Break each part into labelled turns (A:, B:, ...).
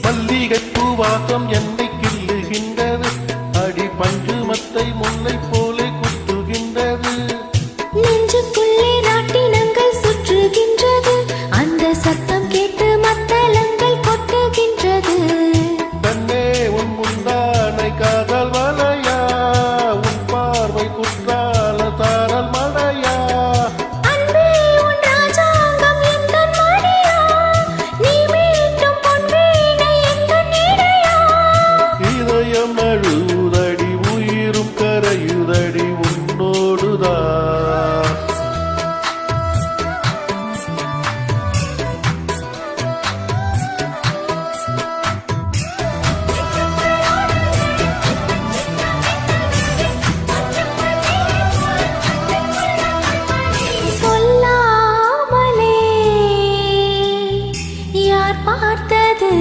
A: மல்லிகை பூவாசம் என்னை கிள்ளுகின்றது, அடி பஞ்சு மத்தை முல்லை போலே குத்துகின்றது.
B: நெஞ்சுக்குள்ளே ராட்டினங்கள் சுற்றுகின்றது, அந்த சத்தம் கேட்டு மத்தளங்கள் கொட்டுகின்றது.
A: தன்னே உன் முந்தானை காதல் வலையா, உன் பார்வை குற்றால தாரல் மழையா.
B: அன்பே உன் ராஜாங்கம் எந்தன் மடியா, நீ மீட்டும் பொன் வீணை எந்தன் இடையா.
A: இதயம் அழுதடி உயிரும் கரையுதடி உன்னோடுதான்.
B: சொல்லாமலே யார் பார்த்தது,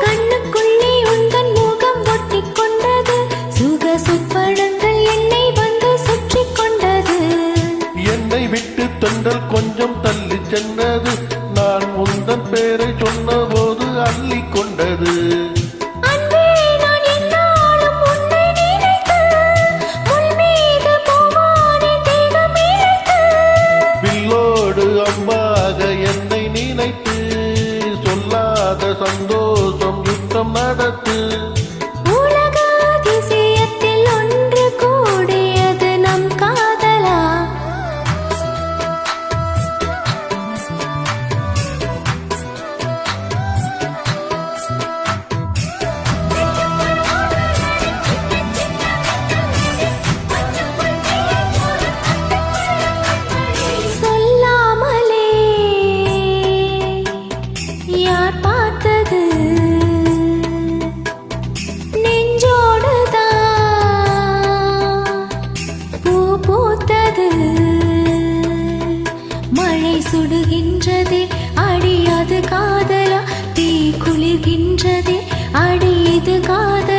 B: கண்ணுக்குள்ளே உந்தன் முகம் ஒட்டிக் கொண்டது, சுக சொப்பனங்கள் என்னை வந்து சுற்றிக் கொண்டது.
A: என்னை விட்டு தென்றல் கொஞ்சம் தள்ளி சென்றது, நான் உந்தன் பேரை சொன்ன போது அள்ளி கொண்டது.
B: அன்பே நான் என்னாலும் உன்னை நினைத்து, முள் மீது பூவானே தேகம் இழைத்து.
A: வில்லோடு அம்பாக என்னை நினைத்து, சொல்லாத சந்தோஷம் யுத்தம் நடத்து.
B: உலக அதிசயத்தில் ஒன்று கூடியது நம் காதலா. சொல்லாமலே யார் பார்த்தது, நெஞ்சோடுதான் பூ பூத்தது. மழை சுடுகின்றதே அடியாது காதலா, தீ குளிர்கின்றதே அடியது காதலா.